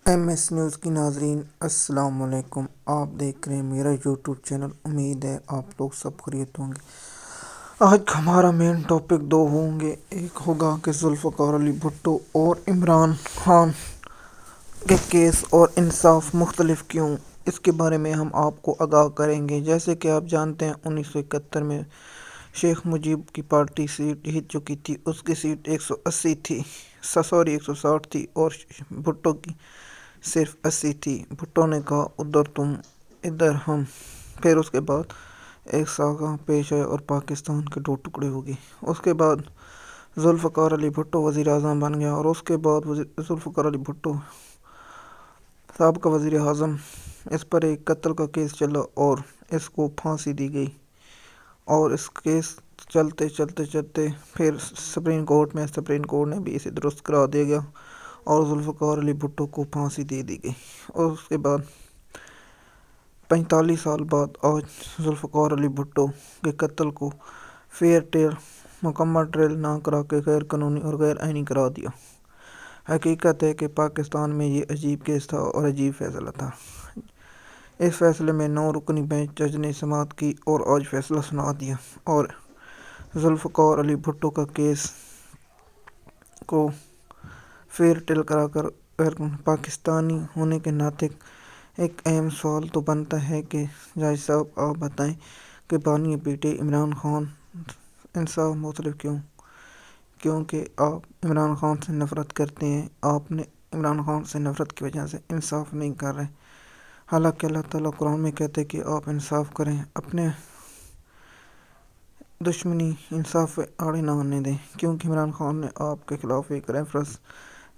M S news کی ناظرین السلام علیکم۔ آپ دیکھ رہے ہیں میرا یوٹیوب چینل۔ امید ہے آپ لوگ سب خیریت ہوں گے۔ آج ہمارا مین ٹاپک دو ہوں گے، ایک ہوگا کہ ذوالفقار علی بھٹو اور عمران خان کے کیس اور انصاف مختلف کیوں، اس کے بارے میں ہم آپ کو آگاہ کریں گے۔ جیسے کہ آپ جانتے ہیں 1971 میں شیخ مجیب کی پارٹی سیٹ جیت چکی تھی، اس کی سیٹ 180 تھی، 160 تھی، اور بھٹو کی صرف 80 تھی۔ بھٹو نے کہا ادھر تم ادھر ہم، پھر اس کے بعد ایک ساگا پیش آیا اور پاکستان کے دو ٹکڑے ہو گئے۔ اس کے بعد ذوالفقار علی بھٹو وزیر اعظم بن گیا، اور اس کے بعد ذوالفقار علی بھٹو سابقہ وزیر اعظم، اس پر ایک قتل کا کیس چلا اور اس کو پھانسی دی گئی، اور اس کیس چلتے پھر سپریم کورٹ نے بھی اسے درست کرا دیا گیا اور ذوالفقار علی بھٹو کو پھانسی دے دی گئی۔ اور اس کے بعد 45 سال بعد آج ذوالفقار علی بھٹو کے قتل کو فیئر ٹریل، مکمل ٹریل نہ کرا کے غیر قانونی اور غیر آئینی قرار دیا۔ حقیقت ہے کہ پاکستان میں یہ عجیب کیس تھا اور عجیب فیصلہ تھا۔ اس فیصلے میں 9 رکنی بینچ جج نے سماعت کی اور آج فیصلہ سنا دیا، اور ذوالفقار علی بھٹو کا کیس کو فیئر ٹریل کرا کر پاکستانی ہونے کے ناطے ایک اہم سوال تو بنتا ہے کہ جج صاحب آپ بتائیں کہ بانی بیٹے عمران خان انصاف مختلف کیوں؟ کیونکہ آپ عمران خان سے نفرت کرتے ہیں، آپ نے عمران خان سے نفرت کی وجہ سے انصاف نہیں کر رہے، حالانکہ اللہ تعالیٰ قرآن میں کہتے ہیں کہ آپ انصاف کریں، اپنے دشمنی انصاف آڑے نہ آنے دیں۔ کیونکہ عمران خان نے آپ کے خلاف ایک ریفرنس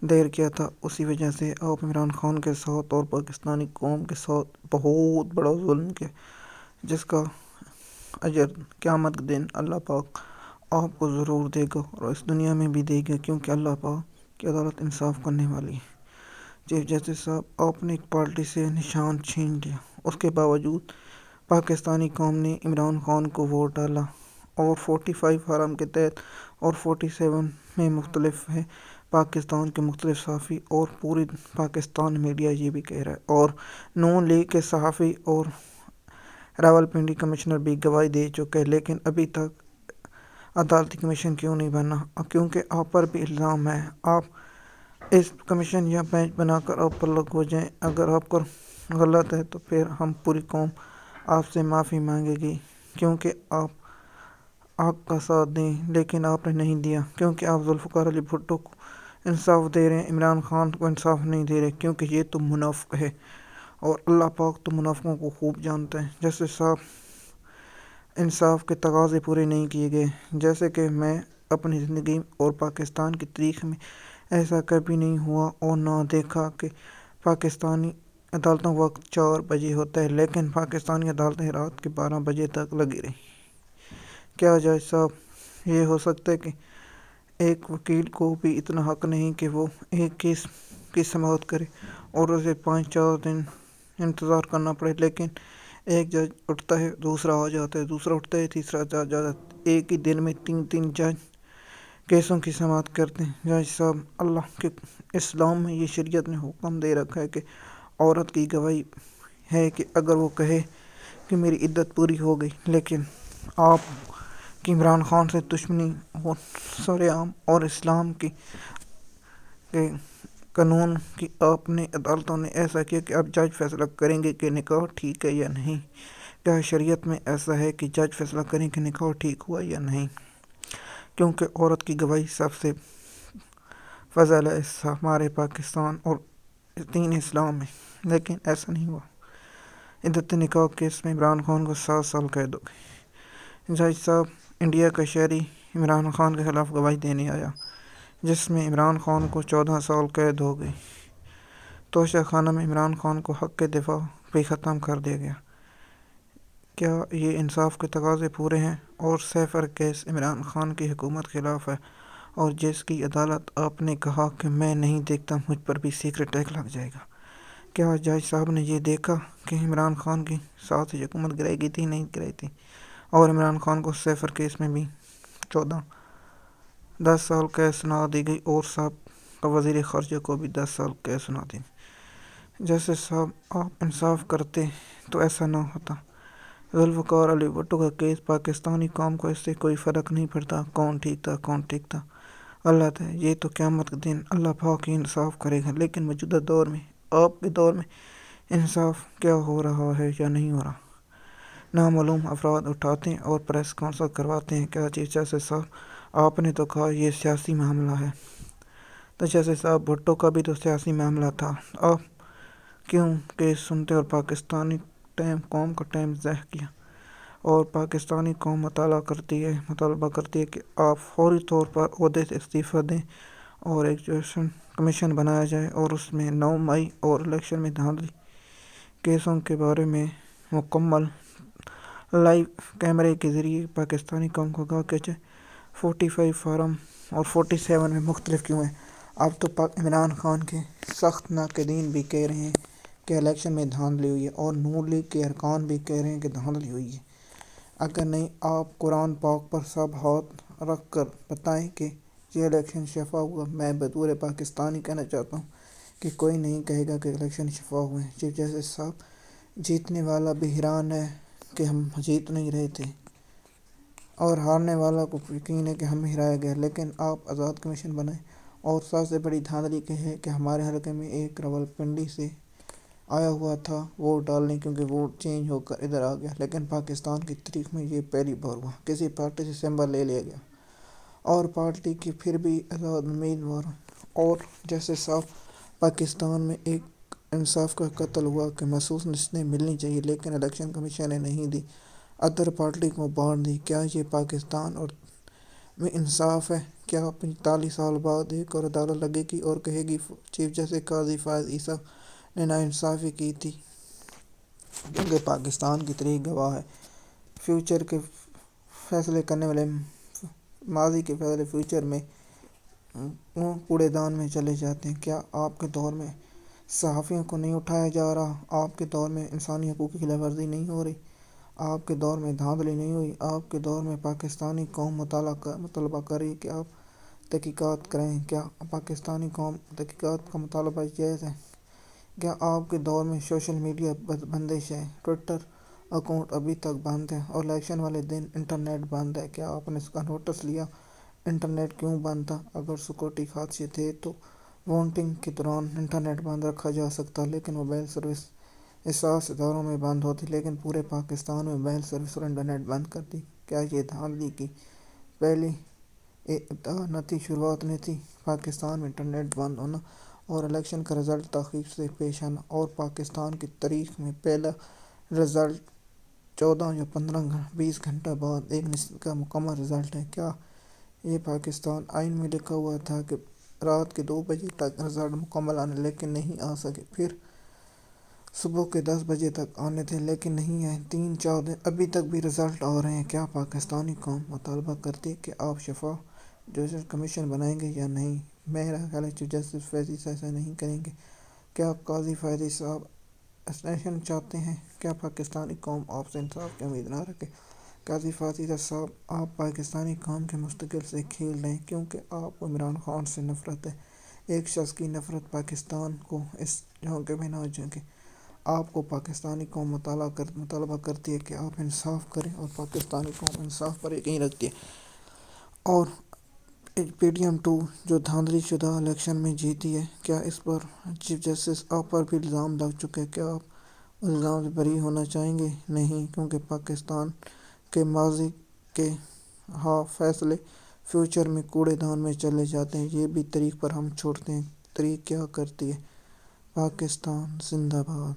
دائر کیا تھا، اسی وجہ سے آپ عمران خان کے ساتھ اور پاکستانی قوم کے ساتھ بہت بڑا ظلم کیا، جس کا اجر قیامت کے دن اللہ پاک آپ کو ضرور دے گا، اور اس دنیا میں بھی دے گا، کیونکہ اللہ پاک کی عدالت انصاف کرنے والی ہے۔ چیف جسٹس صاحب، آپ نے ایک پارٹی سے نشان چھین لیا، اس کے باوجود پاکستانی قوم نے عمران خان کو ووٹ ڈالا، اور 45 فارم کے تحت اور 47 میں مختلف ہے پاکستان کے مختلف صحافی اور پوری پاکستان میڈیا یہ بھی کہہ رہا ہے، اور نون لیگ کے صحافی اور راولپنڈی کمشنر بھی گواہی دے چکے ہیں، لیکن ابھی تک عدالتی کمیشن کیوں نہیں بنا؟ کیونکہ آپ پر بھی الزام ہے، آپ اس کمیشن یا بینچ بنا کر آپ پر لگ ہو جائیں، اگر آپ کو غلط ہے تو پھر ہم پوری قوم آپ سے معافی مانگے گی، کیونکہ آپ حق کا ساتھ دیں، لیکن آپ نے نہیں دیا، کیونکہ آپ ذوالفقار علی بھٹو کو انصاف دے رہے ہیں، عمران خان کو انصاف نہیں دے رہے، کیونکہ یہ تو منافق ہے، اور اللہ پاک تو منافقوں کو خوب جانتا ہے۔ جیسے صاحب انصاف کے تقاضے پورے نہیں کیے گئے، جیسے کہ میں اپنی زندگی اور پاکستان کی تاریخ میں ایسا کبھی نہیں ہوا اور نہ دیکھا کہ پاکستانی عدالتوں وقت 4 بجے ہوتا ہے، لیکن پاکستانی عدالتیں رات کے 12 بجے تک لگی رہی۔ کیا جج صاحب یہ ہو سکتا ہے کہ ایک وکیل کو بھی اتنا حق نہیں کہ وہ ایک کیس کی سماعت کرے اور اسے 5-4 دن انتظار کرنا پڑے، لیکن ایک جج اٹھتا ہے، دوسرا آ جاتا ہے، دوسرا اٹھتا ہے، تیسرا جج آ جاتا ہے، ایک ہی دن میں 3 جج کیسوں کی سماعت کرتے ہیں۔ جج صاحب، اللہ کے اسلام میں یہ شریعت نے حکم دے رکھا ہے کہ عورت کی گواہی ہے کہ اگر وہ کہے کہ میری عدت پوری ہو گئی، لیکن آپ کی عمران خان سے دشمنی اور سرعام اور اسلام کے قانون کی آپ نے عدالتوں نے ایسا کیا کہ اب جج فیصلہ کریں گے کہ نکاح ٹھیک ہے یا نہیں۔ کیا شریعت میں ایسا ہے کہ جج فیصلہ کریں کہ نکاح ٹھیک ہوا یا نہیں؟ کیونکہ عورت کی گواہی سب سے فضل ہے ہمارے پاکستان اور دین اسلام میں، لیکن ایسا نہیں ہوا۔ عدت نکاح کیس میں عمران خان کو 7 سال قید ہو گئی۔ جج صاحب، انڈیا کا شہری عمران خان کے خلاف گواہی دینے آیا، جس میں عمران خان کو 14 سال قید ہو گئی۔ توشہ خانہ میں عمران خان کو حق کے دفاع بھی ختم کر دیا گیا۔ کیا یہ انصاف کے تقاضے پورے ہیں؟ اور سیفر کیس عمران خان کی حکومت خلاف ہے، اور جس کی عدالت آپ نے کہا کہ میں نہیں دیکھتا مجھ پر بھی سیکرٹ ایکٹ لگ جائے گا۔ کیا جج صاحب نے یہ دیکھا کہ عمران خان کی ساتھ ہی حکومت گرائی گئی تھی؟ نہیں گرائی تھی، اور عمران خان کو سیفر کیس میں بھی 10 سال قید سنا دی گئی، اور سابقہ وزیر خارجہ کو بھی 10 سال قید سنا دی۔ जैसे साहब आप इंसाफ करते तो ऐसा ना होता। जुल्फ़िकार अली भुट्टो का केस, पाकिस्तानी कौम को इससे कोई फ़र्क नहीं पड़ता कौन ठीक था। अल्लाह था, ये तो क़यामत के दिन अल्लाह पाक ही इंसाफ करेगा। लेकिन मौजूदा दौर में, आपके दौर में इंसाफ क्या हो रहा है या नहीं हो रहा? नामालूम अफराद उठाते हैं और प्रेस कॉन्फ्रेंस करवाते हैं। क्या चीज़? जैसे साहब आपने तो कहा ये सियासी मामला है, तो जैसे साहब भुट्टो का भी तो सियासी मामला था। आप क्यों केस सुनते और पाकिस्तानी टाइम कौम का टाइम ज़ाया किया? और पाकिस्तानी कौम मुतालबा करती है कि आप फौरी तौर पर ओहदे से इस्तीफ़ा दें और एक इलेक्शन कमीशन बनाया जाए और उसमें 9 मई और इलेक्शन में धांधली केसों के बारे में मुकम्मल लाइव कैमरे के ज़रिए पाकिस्तानी कौम को आगाह किया जाए। 45 फार्म और 47 में मुख्तलिफ क्यों है? अब तो इमरान खान के सख्त नाक़दीन भी कह रहे हैं कि इलेक्शन में धांधली हुई है और नून लीग के अरकान भी कह रहे हैं कि धांधली हुई है। अगर नहीं, आप कुरान पाक पर सब हाथ रख कर बताएं कि ये इलेक्शन शफा हुआ। मैं बतौर पाकिस्तानी कहना चाहता हूँ कि कोई नहीं कहेगा कि इलेक्शन शफा हुए हैं। चीफ जस्टिस साहब, जीतने वाला भी हैरान है कि हम जीत नहीं रहे थे और हारने वाला को यकीन है कि हमें हराया गया। लेकिन आप आज़ाद कमीशन बनाएं। और सबसे बड़ी धांधली के है कि हमारे हल्के में एक रावलपिंडी से आया हुआ था वोट डालने, क्योंकि वोट चेंज होकर इधर आ गया। लेकिन पाकिस्तान की तारीख में ये पहली बार हुआ, किसी पार्टी से सिंबल ले लिया गया और पार्टी की फिर भी आज़ाद उम्मीदवार। और जैसे साफ पाकिस्तान में एक इंसाफ का कत्ल हुआ कि महसूस नस्लें मिलनी चाहिए, लेकिन इलेक्शन कमीशन ने नहीं दी, अदर पार्टी को बांट दी। क्या ये पाकिस्तान और में इंसाफ है? क्या 45 साल बाद एक और अदालत लगेगी और कहेगी चीफ जस्टिस काजी फायद ईसा ने नाइंसाफ़ी की थी? क्योंकि पाकिस्तान की तारीख गवाह है, फ्यूचर के फैसले करने वाले माजी के फैसले फ्यूचर में कूड़ेदान में चले जाते हैं। क्या आपके दौर में सहाफ़ियों को नहीं उठाया जा रहा? आपके दौर में इंसानी हकूक़ की खिलाफवर्जी नहीं हो रही? आपके दौर में धांधली नहीं हुई? आपके दौर में पाकिस्तानी कौम मुतालबा कर रही है कि आप तहकीकात करें? क्या पाकिस्तानी कौम तहकीकात का मुतालबा जायज़ है? क्या आपके दौर में सोशल मीडिया बंदिश है, ट्विटर अकाउंट अभी तक बंद है और इलेक्शन वाले दिन इंटरनेट बंद है? क्या आपने इसका नोटिस लिया? इंटरनेट क्यों बंद था? अगर सिक्योरिटी हादसे थे तो वोटिंग के दौरान इंटरनेट बंद रखा जा सकता, लेकिन मोबाइल सर्विस एहसास इदारों में बंद होती, लेकिन पूरे पाकिस्तान में मोबाइल सर्विस और इंटरनेट बंद कर दी। क्या ये धांधली की पहली इब्तिदा न थी, शुरुआत नहीं थी? पाकिस्तान में इंटरनेट बंद होना और इलेक्शन का रिज़ल्ट तख़ीर से पेश आना और पाकिस्तान की तारीख में पहला रिज़ल्ट 14 या 15-20 घंटा बाद एक नस्ल का मुकम्मल रिज़ल्ट है। क्या ये पाकिस्तान आइन में लिखा हुआ था कि रात के 2 बजे तक रिज़ल्ट मुकम्मल आने, लेकिन नहीं आ सके? फिर सुबह के 10 बजे तक आने थे, लेकिन नहीं आए। 3-4 दिन अभी तक भी रिज़ल्ट आ रहे हैं। क्या पाकिस्तानी कौम मुतालबा करती है कि आप शफा जस्टिस कमीशन बनाएंगे या नहीं? मेरा ख्याल है चीफ जस्टिस फैज़ी ऐसा नहीं करेंगे। क्या काजी फैज़ी साहब एक्सटेंशन चाहते हैं? क्या पाकिस्तानी कौम आपसे इंसाफ की उम्मीद ना रखे? काजी फैज़ी साहब, आप पाकिस्तानी कौम के मुस्तकिल से खेल रहे हैं, क्योंकि आपको इमरान खान से नफ़रत है। एक शख्स की नफ़रत पाकिस्तान को इस झोंके में ना झोंके। आपको पाकिस्तानी कौम मुतालबा करती है कि आप इंसाफ करें और पाकिस्तानी कौम इंसाफ पर यकीन रखती है। और PDM-2 जो धांधली शुदा इलेक्शन में जीती है, क्या इस पर चीफ जस्टिस आप पर भी इल्ज़ाम लग चुके हैं? क्या आप उस इल्ज़ाम से बरी होना चाहेंगे? नहीं, क्योंकि पाकिस्तान के माजी के फैसले फ्यूचर में कूड़ेदान में चले जाते हैं। ये भी तारीख पर हम छोड़ते हैं। तारीख क्या करती है? पाकिस्तान जिंदाबाद।